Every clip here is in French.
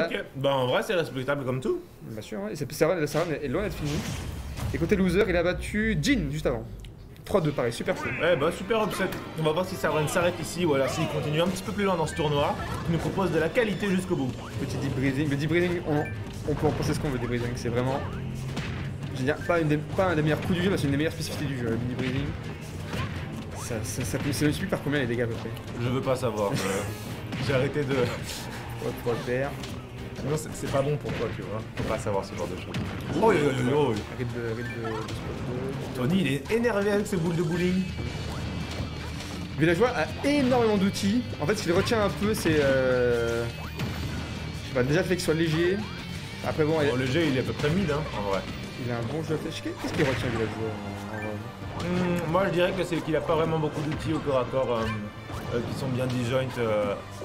Là... Ok, bah en vrai c'est respectable comme tout. Bien sûr, ouais. Ça est loin d'être fini. Et côté loser, il a battu Jin juste avant. 3-2 pareil, super cool. Ouais bah super upset. On va voir si Sarwen s'arrête ici ou alors s'il continue un petit peu plus loin dans ce tournoi. Il nous propose de la qualité jusqu'au bout. Petit deep breathing. Le deep breathing, on peut en penser ce qu'on veut, deep breathing. C'est vraiment... Je veux dire, pas un des meilleurs coups du jeu, mais c'est une des meilleures spécificités du jeu, le deep breathing. Ça multiplie par combien les dégâts à peu près? Je veux pas savoir. J'ai arrêté de... Ouais, pour le faire. Non, c'est pas bon pour toi, tu vois. Faut pas savoir ce genre de choses. Oh, yo. Arrête de spot. Tony, il est énervé avec ses boules de bowling. Villageois a énormément d'outils. En fait, ce qu'il retient un peu, c'est... Je sais pas, déjà le fait qu'il soit léger. Après, bon... Le jeu, il est à peu près mid, hein, en vrai. Il a un bon jeu. Qu'est-ce qu'il retient, Villageois en vrai? Moi, je dirais que c'est qu'il a pas vraiment beaucoup d'outils au corps à corps qui sont bien disjoint.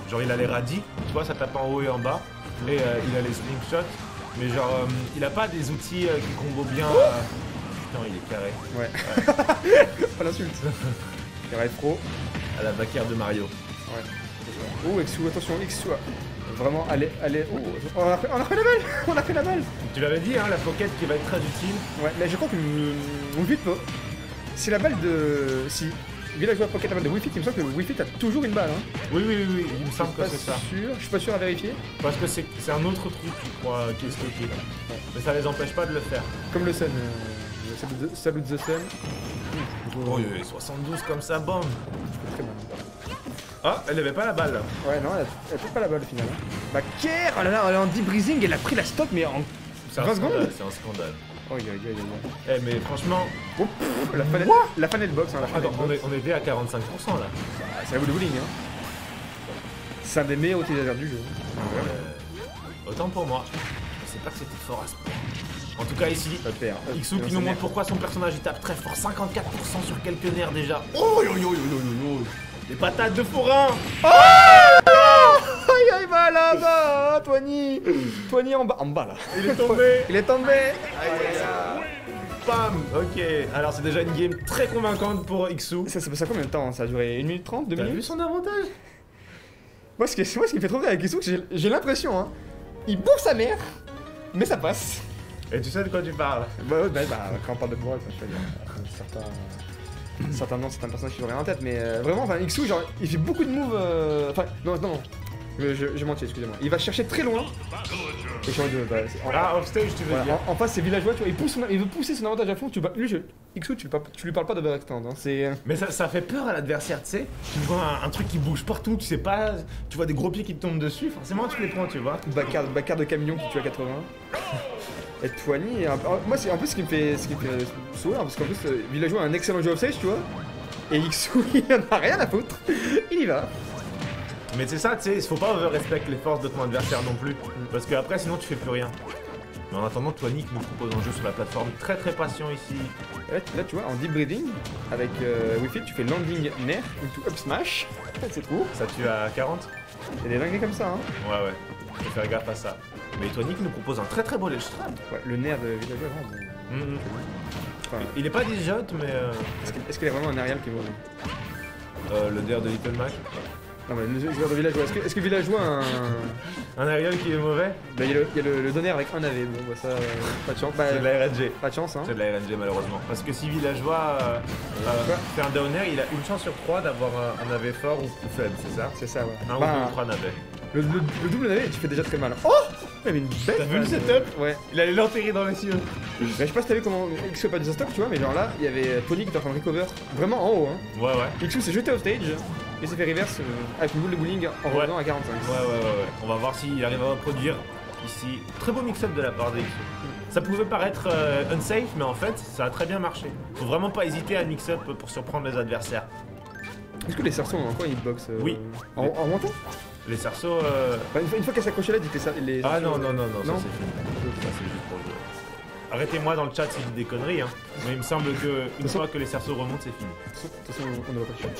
Genre, il a les radis, tu vois, ça tape en haut et en bas. Et il a les slingshots. Mais genre, il a pas des outils qui combo bien. Putain, il est carré. Ouais. Pas l'insulte. Carré pro. À la vaquière de Mario. Ouais. Oh, Exu, attention, Exu. Vraiment, allez. Oh, on a fait la balle. On a fait la balle. Tu l'avais dit, hein, la pocket qui va être très utile. Ouais, mais je crois que Wii Fit, c'est la balle de... Si Villageois pocket la balle de Wii Fit, il me semble que Wii Fit a toujours une balle. Hein. Oui, il me semble que c'est ça. Je suis pas sûr à vérifier. Parce que c'est un autre truc, je crois, qui est stocké. Ouais. Mais ça les empêche pas de le faire. Comme le Sun. Salut the Sun. Oh, 72 comme ça, bam. Très mal. Ah, elle avait pas la balle là. Ouais, non, elle a peut-être pas la balle au final. Bah, Kerr, oh là là, elle est en deep breathing, elle a pris la stop, mais en 20 secondes. C'est un scandale. Oh, Eh, mais franchement. Oh, la fanel box, hein, la fanel Attends, box. on était à 45% là. C'est la boule de bowling, hein. C'est un des meilleurs utilisateurs du jeu. Autant pour moi. Je sais pas que c'était fort à ce point. En tout cas, ici, Xu qui nous montre pourquoi son personnage il tape très fort. 54% sur quelques nerfs déjà. Oh, des patates de forain. Il va là-bas, Toigny en bas là. Il est tombé. Il est tombé. Bam. Ok, alors c'est déjà une game très convaincante pour Xu. Ça s'est passé combien de temps? Ça a duré 1 minute 30, 2 minutes? T'as vu son avantage? Moi, ce qui me fait trop rire avec Xu, c'est que j'ai l'impression, hein, il bouffe sa mère, mais ça passe. Et tu sais de quoi tu parles? Bah, quand on parle de bourrage, je veux dire, certains noms, certaines personnes qui n'ont rien en tête, mais vraiment, enfin, Xu, genre, il fait beaucoup de moves. Enfin, non. J'ai menti, excusez-moi. Il va chercher très loin. Et offstage, tu veux dire. En face, c'est villageois, tu vois, il veut pousser son avantage à fond. Xu, tu lui parles pas d'overextend. Hein, mais ça fait peur à l'adversaire, tu sais. Tu vois un truc qui bouge partout, tu sais pas. Tu vois des gros pieds qui te tombent dessus, forcément tu les prends, tu vois. Backard de camion qui tue à 80. Et Toigny, moi c'est un peu ce qui me fait sourire, parce qu'en plus, villageois a un excellent jeu offstage, tu vois. Et Xu, il en a rien à foutre. Il y va. Mais c'est ça, tu sais, il faut pas over-respect les forces de ton adversaire non plus. Parce que après, sinon, tu fais plus rien. Mais en attendant, Toigny nous propose un jeu sur la plateforme très patient ici. Là, tu vois, en deep breathing, avec Wii Fit, tu fais landing nair into up smash. C'est trop. Ça tue à 40. Il y a des dingueries comme ça, hein. Ouais. Faut faire gaffe à ça. Mais Toigny nous propose un très beau ledge trap. Ouais, le nair de villageois, vraiment. Enfin, il est pas disjoint, mais. Est-ce qu'il y a vraiment un aerial qui est mauvais? Le nair de Little Mac. Non mais le joueur de villageois, est-ce que villageois a un aerial qui est mauvais? Bah il y a le donner avec un AV, bon bah ça, pas de chance. Bah, c'est de la RNG. Pas de chance hein. C'est de la RNG malheureusement. Parce que si villageois fait un down air, il a une chance sur 3 d'avoir un AV fort ou faible, c'est ça? C'est ça ouais. Un ou deux ou 3 navets. Le double navet tu fais déjà très mal. Oh! Il avait une belle. T'as vu le setup? Ouais. Il allait l'enterrer dans les cieux. Bah, je sais pas si t'as vu comment Xu a pas des stocks tu vois, mais genre là, il y avait Tony qui était en train de recover. Vraiment en haut hein. Ouais. Xu s'est jeté au stage. Et s'est fait reverse avec une boule de bowling en revenant à 45. Ouais. On va voir s'il arrive à reproduire ici. Très beau mix-up de la part de Xu. Ça pouvait paraître unsafe, mais en fait, ça a très bien marché. Faut vraiment pas hésiter à mix-up pour surprendre les adversaires. Est-ce que les cerceaux ont encore une hitbox Oui. En montant? Les cerceaux. Une fois qu'elle s'accrochait là, dit les. Ah non, ça c'est fini. Ça c'est juste pour le jeu. Arrêtez-moi dans le chat si je dis des conneries, hein. Mais il me semble que une fois que les cerceaux remontent, c'est fini. De toute façon, on ne voit pas le chat.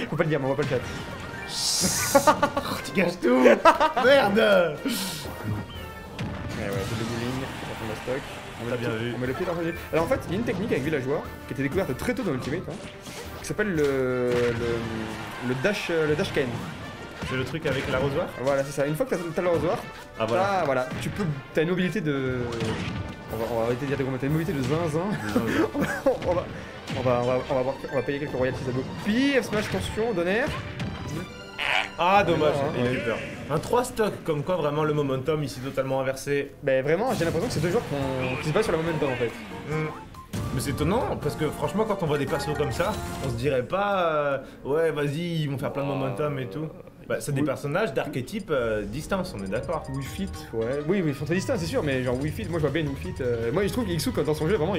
Faut pas le dire, mais on voit pas le chat. Tu gâches tout. Merde. Ouais, c'est de bowling, on la stock. On l'a bien vu. On met le pied dans le jeu. Alors en fait, il y a une technique avec villageois qui était découverte très tôt dans Ultimate, hein, qui s'appelle le dash Ken. C'est le truc avec l'arrosoir? Voilà, c'est ça. Une fois que t'as l'arrosoir, Ah voilà. voilà, t'as une mobilité de... On va arrêter de dire des gros mots, t'as une mobilité de zinzin. on va payer quelques royalties à Gopi, F smash, tension, Donner. Ah dommage, Non, il a eu peur. Un 3 stock, comme quoi vraiment le momentum ici totalement inversé. Ben vraiment, j'ai l'impression que c'est deux joueurs qui se battent sur le momentum en fait. Mais c'est étonnant, parce que franchement quand on voit des persos comme ça, on se dirait pas ouais vas-y ils vont faire plein de momentum et tout. Bah, c'est des personnages d'archétype distincts, on est d'accord. Wii Fit, ouais. Oui, ils sont très distincts, c'est sûr, mais genre Wii Fit, moi je vois bien une Wii Fit. Moi je trouve que Ixu, dans son jeu, vraiment,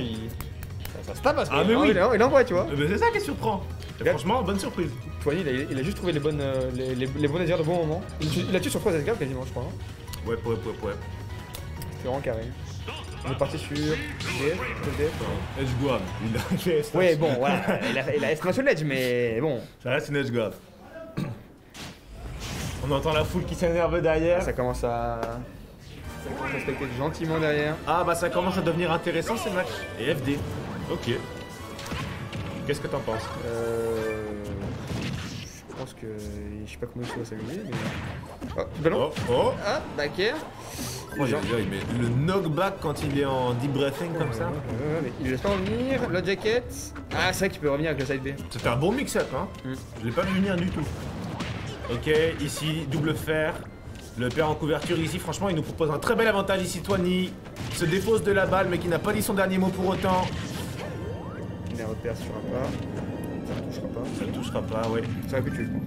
ça se tabasse. Ah, mais oui. Il envoie, tu vois. Mais c'est ça qui surprend. Et franchement, bonne surprise. Twani, il a juste trouvé les bons désirs de bon moment. Il a tué sur 3 S4 quasiment, je crois. Hein. Ouais. C'est vraiment carré. On est parti sur DF, Edge guard. Il a fait S. Ouais, bon, voilà. Il a S-Smash Edge, mais bon. Ça reste une edge guard. On entend la foule qui s'énerve derrière. Ça commence à respecter gentiment derrière. Ah bah ça commence à devenir intéressant ces matchs. Et FD. Ok. Qu'est-ce que t'en penses? Je pense que... Je sais pas comment il va s'amuser, mais... Oh, ballon. Oh. Ah, backer. Oh, mais le knockback quand il est en deep breathing comme ça. Mais il laisse pas revenir. Le jacket. Ah, c'est vrai qu'il peut revenir avec le side B. C'était un bon mix-up, hein. Je l'ai pas vu venir du tout. Ok, ici, double fer. Le père en couverture ici, franchement, il nous propose un très bel avantage ici, Twani. Il se dépose de la balle, mais qui n'a pas dit son dernier mot pour autant. Il a repère sur un pas. Ça ne touchera pas. Ça ne touchera pas, ouais. Ça aurait pu tuer, je pense.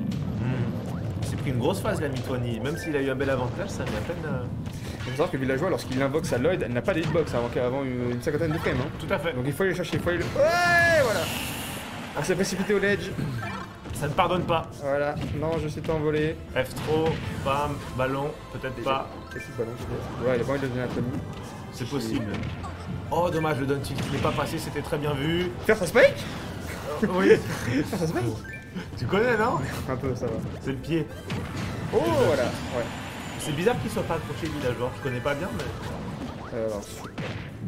Il s'est pris une grosse phase, l'ami Twani. Même s'il a eu un bel avantage, ça met à peine... Il faut savoir que Villageois, lorsqu'il invoque sa Lloyd, elle n'a pas de hitbox avant une cinquantaine de frames. Hein. Tout à fait. Donc il faut aller le chercher, Ouais, voilà. On s'est précipité au ledge. Ça ne pardonne pas. Voilà, non, je sais pas envoler. F-throw, bam, ballon, peut-être pas. Qu'est-ce que ballon peut-être? Ouais, il a pas envie de donner un Tony. C'est possible. Oh, dommage, le down tilt n'est pas passé, c'était très bien vu. Faire sa spike? Oui. Faire sa spike? Tu connais, non? Un peu, ça va. C'est le pied. Oh, voilà, ouais. C'est bizarre qu'il soit pas accroché, Villageois. Je connais pas bien, mais. Alors,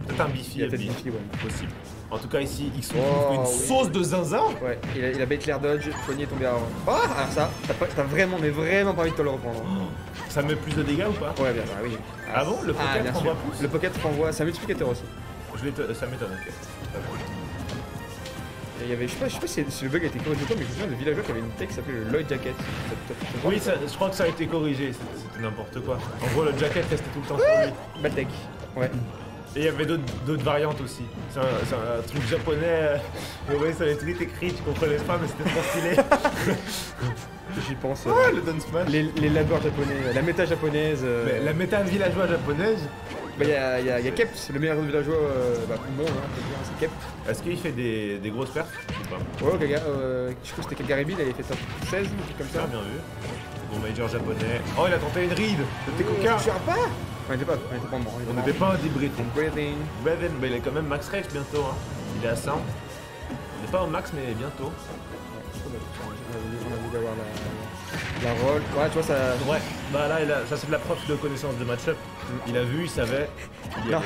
peut-être un bifi, il y a peut-être Bifi, ouais. Possible. En tout cas, ici, ils sont une oui. sauce de zinzin. Ouais, il a bait l'air dodge, Tony est tombé avant. Oh, alors ça, t'as vraiment, mais vraiment pas envie de te le reprendre. Ça met plus de dégâts ou pas? Ouais, bien, bah oui. Ah bon? Le pocket bien renvoie sûr. plus? Le pocket renvoie, c'est un multiplicateur aussi. Ça m'étonne, ok. Et il y avait, je sais pas si le bug a été corrigé ou pas, mais je me souviens de Villageois qui avait une tech qui s'appelait le Lloyd Jacket. Oui, je crois que ça a été corrigé, c'était n'importe quoi. En gros, le jacket restait tout le temps sur lui. Bad tech, ouais. Et il y avait d'autres variantes aussi. C'est un truc japonais. Vous voyez sur les tweets écrits, tu comprenais pas, mais c'était trop stylé. J'y pense. Le Down Smash. Les labeurs japonais, la méta japonaise. Mais la méta villageoise japonaise. Bah, y a Kept, le meilleur villageois du monde, hein, c'est Kept. Est-ce qu'il fait des grosses perfs ou pas? Ouais, Gaga, je crois que c'était Kagaribi, il avait fait top 16 ou quelque chose comme ça. Ah, bien vu. Bon major japonais. Oh, il a tenté une ride. C'était coquin. Tu pas? On était pas mort. On n'était pas en debriefing. Breathing. Mais il est quand même max rage bientôt. Hein. Il est à 100. Il n'est pas au max, mais bientôt. On a voulu avoir la roll. Ouais, tu vois, ça. Ouais, bah là, ça c'est de la preuve de connaissance de match-up. Il a vu, il savait. Non,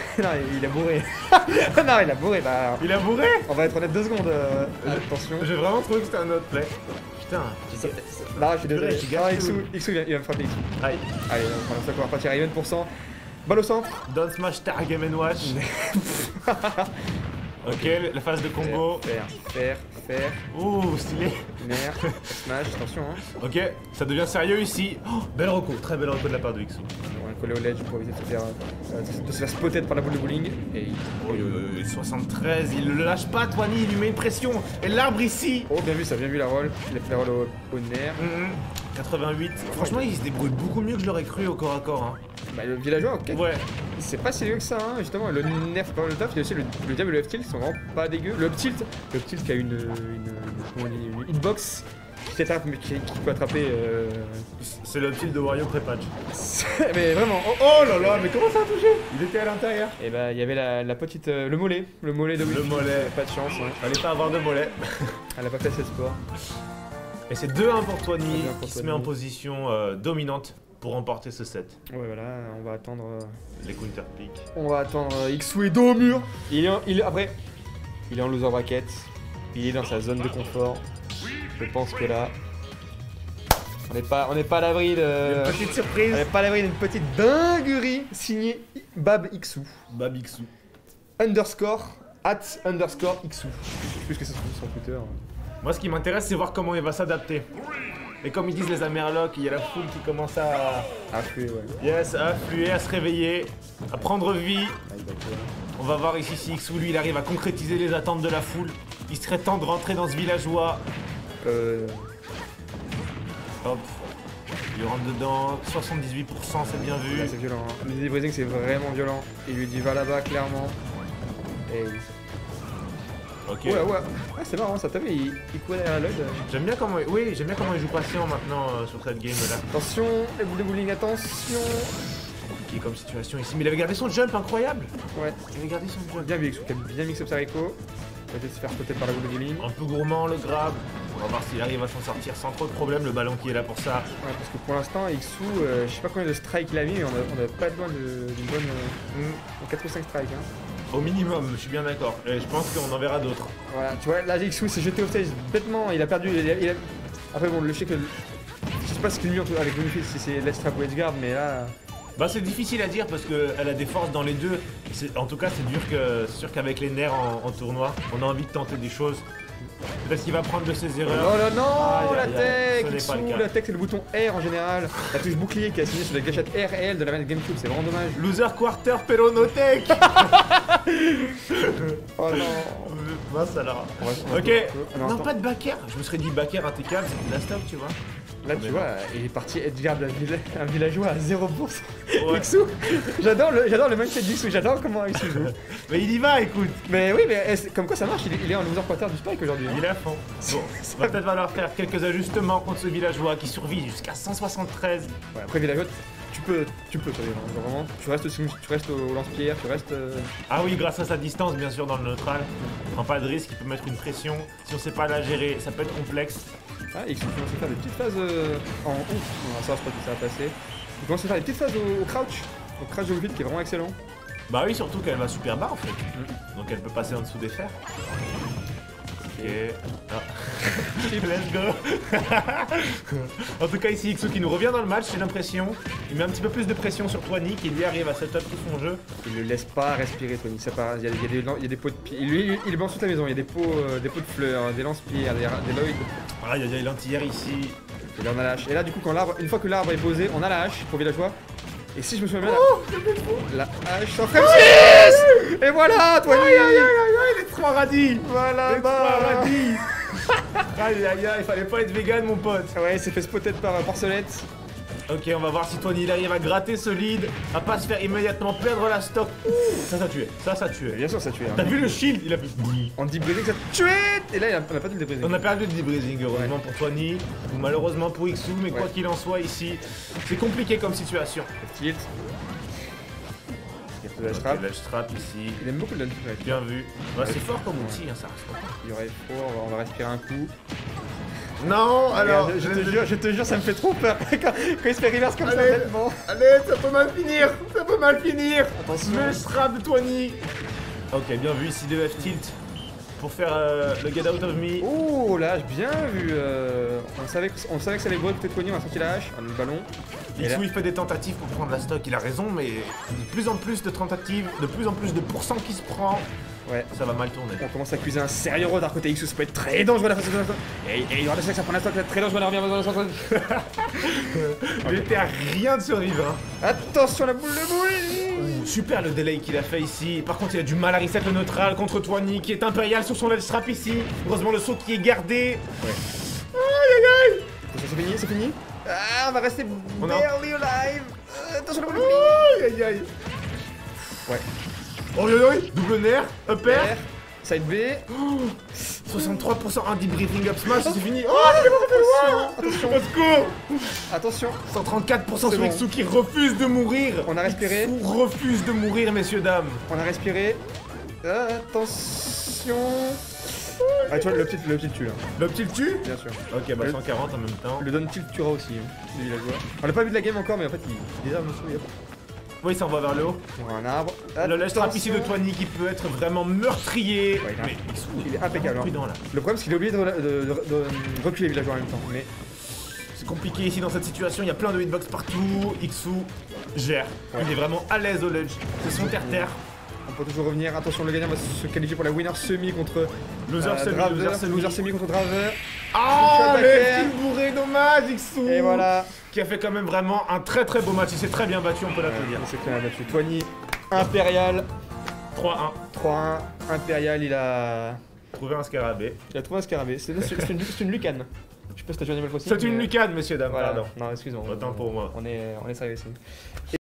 il a bourré. Non, il a bourré, bah. Il a bourré. On va être honnête 2 secondes. Attention. J'ai vraiment trouvé que c'était un autre play. Putain. Non, je suis désolé. Ah, Ixu, il va me frapper Ixu. Aïe. Allez, on va encore partir à 20%. Balle au centre. Down smash tag Game & Watch. Ok, la phase de combo. Faire. Ouh, stylé. Nerf, smash, attention. Hein. Ok, ça devient sérieux ici. Oh, belle reco, très belle reco de la part de Ixu. On va coller au ledge pour éviter de se faire spotter par la boule de bowling. Et 73, il le lâche pas, Twani, il lui met une pression. Et l'arbre ici. Oh, bien vu, ça a bien vu la roll. Il a fait la roll au nerf. 88. Franchement, il se débrouille beaucoup mieux que je l'aurais cru au corps à corps. Hein. Bah, le villageois, ok. Ouais. C'est pas si dégueu que ça, hein. Justement. Le nerf par le taf, il y a aussi le diable et le F-tilt sont vraiment pas dégueux. Le up-tilt qui a une hitbox qui peut attraper. C'est le tilt de Wario pré-patch. Mais vraiment. Oh là là, mais comment ça a touché? Il était à l'intérieur. Et bah, il y avait la petite. Le mollet de Wi-Fi. Le mollet. Pas de chance, hein. Fallait pas avoir de mollet. Elle a pas fait assez de sport. Et c'est 2-1 pour Twani 2-1 pour qui se met en position dominante pour remporter ce set. Ouais, voilà, on va attendre. Les counter pick. On va attendre Ixu et dos au mur. Après, il est en loser bracket. Il est dans sa zone de confort. Je pense que là. On n'est pas à l'abri de... Une petite surprise. On n'est pas à l'abri d'une petite dinguerie signée Bab Xou. Babixou. Underscore, @_Xou. Je sais plus ce que ça se trouve sur Twitter. Moi, ce qui m'intéresse, c'est voir comment il va s'adapter. Et comme ils disent les Amerlocs, il y a la foule qui commence à Affluer, ouais. yes, à affluer, à se réveiller, à prendre vie. On va voir ici si Xou, lui, il arrive à concrétiser les attentes de la foule. Il serait temps de rentrer dans ce villageois. Hop. Il rentre dedans, 78%, c'est bien vu. Là, c'est violent. Hein. Le débrising, c'est vraiment violent. Il lui dit va là-bas, clairement. Et... Ok. Ouais, ouais. Ah, c'est marrant, ça t'a vu, il courait derrière Lloyd. J'aime bien comment, oui, j'aime bien comment il joue patient maintenant sur cette game là. Attention, les boules de bowling, attention. Compliqué comme situation ici, mais il avait gardé son jump incroyable. Ouais. Il avait gardé son jump. Bien vu, Xou, qui a bien mixé Psycho. Il va peut-être se faire peut-être par la boule de bowling. Un peu gourmand le grab. On va voir s'il arrive à s'en sortir sans trop de problème, le ballon qui est là pour ça. Ouais, parce que pour l'instant, Xou, je sais pas combien de strikes il a mis, mais on a pas loin d'une bonne. 4 ou 5 strikes. Hein. Au minimum, je suis bien d'accord. Et je pense qu'on en verra d'autres. Voilà, tu vois, là, Xou s'est jeté au stage bêtement, il a perdu. Après, bon, je sais que. Je sais pas ce qu'il lui avec Boniface, si c'est Let's Trap ou Edgeguard, mais là. Bah c'est difficile à dire parce qu'elle a des forces dans les deux. En tout cas c'est sûr qu'avec les nerfs en tournoi, on a envie de tenter des choses. Peut-être qu'il va prendre de ses erreurs. Oh là non, Aïe, la aïe, aïe, tech, ce n'est pas le Xou, cas. la tech c'est le bouton R en général. La touche bouclier qui est assignée sur la gâchette R et L de la manette GameCube, c'est vraiment dommage. Loser quarter Pelonotech. Oh non. Mince alors. On va- Ok. non, Non attends. pas de backer. Je me serais dit backer impeccable, c'est de la stock tu vois. Là tu vois, il est parti Edgeguard, un villageois à 0%. Ouais. Xou, j'adore le mindset d'Xou, j'adore comment Xou joue. Mais il y va écoute. Mais oui, mais comme quoi ça marche, il est en loser quarter du Spike aujourd'hui. Hein. Il est à fond. Bon, va peut-être falloir faire quelques ajustements contre ce villageois qui survit jusqu'à 173. Ouais, après villageois, tu peux survivre, hein, vraiment. Tu restes au lance-pierre, tu restes. Ah oui, grâce à sa distance, bien sûr, dans le neutral. Il prend pas de risque, il peut mettre une pression. Si on sait pas la gérer, ça peut être complexe. Ah, Xou commence à faire des petites phases en ouf. Non, ça, je crois que ça va passer. Il commence à faire des petites phases au crouch. Au crouch de vide qui est vraiment excellent. Bah oui, surtout qu'elle va super bas en fait. Donc elle peut passer en dessous des fers. Ok. Ah. Let's go. En tout cas ici Xou qui nous revient dans le match, j'ai l'impression. Il met un petit peu plus de pression sur Twani qui lui arrive à setup tout son jeu. Il le laisse pas respirer, Tony. Ça part. Il y a des pots de pied. Lui, il est bon toute la maison. Il y a des pots de fleurs, des lance-pierres, des Lloyd. Aïe aïe aïe, l'anti-air ici. Et là, on a la hache. Et là, du coup, une fois que l'arbre est posé, on a la hache pour villageois. Et si je me souviens bien, la hache sans frame 6. Et voilà, Tony. Aïe aïe aïe aïe, il est trop radis. Voilà, Il est trop radis. Aïe aïe aïe, il fallait pas être vegan mon pote. Ouais, il s'est fait spotter par Porcelette. Ok, on va voir si Twani il arrive à gratter ce lead, à pas se faire immédiatement perdre la stock. Ça tué, ça tué. Bien sûr, ça tue. T'as vu le shield? Il a fait. En deep breathing, ça tue. Et là, on a pas tout le débrising. On a perdu le debreezing heureusement pour Twani, ou malheureusement pour Xou, mais quoi Ouais. qu'il en soit ici, c'est compliqué comme situation. Tilt. Il y a de la strap. Ok, ledge trap ici, Il aime beaucoup le lunch. bien vu. Ouais, c'est fort comme outil, hein, ça reste pas. Il y aurait fort, on va respirer un coup. Non, alors, Regarde, je te jure, ça me fait trop peur quand il se fait reverse comme ça, Allez. bêtement. Allez, ça peut mal finir, ça peut mal finir. Attention. Ledge trap de Twani. Ok, bien vu ici de F tilt pour faire le get out of me. Oh, la hache, bien vu. On savait que ça allait brûler peut-être Tony, on a sorti la hache, le ballon. Et là- Xou il fait des tentatives pour prendre la stock, il a raison, mais de plus en plus de tentatives, de plus en plus de pourcents qui se prend, Ouais. ça va mal tourner. On commence à accuser un sérieux retard côté Xou, ça peut être très dangereux la phase de l'instant. Et il y aura des sacs, ça prend l'instant, ça peut être très dangereux, on revient dans l'instant. Il était à rien de survivre. Hein. Attention la boule de boule. Super le delay qu'il a fait ici. Par contre, il a du mal à reset le neutral contre Twani qui est impérial sur son ledge trap ici. Heureusement, le saut qui est gardé. Ouais. Aïe aïe aïe. Attention, c'est fini, c'est fini. Ah, on va rester On a- barely alive. Attention la boule de boule. Aïe aïe aïe. Ouais. Oh aïe aïe. Double nerf, upper. R, side B. 63% un debriefing up smash, c'est fini. Oh, Attention, au secours. attention. 134% C'est sur bon. Xou qui refuse de mourir. On a respiré. Xou refuse de mourir, messieurs, dames. On a respiré. Attention. Ah, tu vois, le petit tue là, Le petit le tue. bien sûr. Ok, bah Le- 140 en même temps. Le Don Tilt tuera aussi, le villageois. On l'a pas vu de la game encore, mais en fait, il désarme le souris. Oui, ça envoie vers le haut. Pour un arbre. Le ledge trap Attention. ici de Twani qui peut être vraiment meurtrier. Ouais, Mais Xou, il est impeccable, hein. prudent là. Le problème, c'est qu'il a oublié de reculer les villageois en même temps. Mais C'est compliqué ici dans cette situation, il y a plein de hitbox partout. Iksu gère, il est vraiment à l'aise au ledge, c'est son terre-terre. On peut toujours revenir, attention le gagnant va se qualifier pour la winner semi contre Loser semi contre Draver. Ah le petit bourré dommage Iksu. Et voilà. Qui a fait quand même vraiment un très beau match, il s'est très bien battu, on peut l'applaudir. C'est très bien battu. Twani, Impérial. 3-1. 3-1, Impérial, il a Trouvé un scarabée. Il a trouvé un scarabée, c'est une lucane. Je sais pas si t'as joué à Animal Crossing. C'est une lucane, messieurs, dames, Voilà. pardon. Non, excuse-moi. Autant pour moi. On est sérieux ici.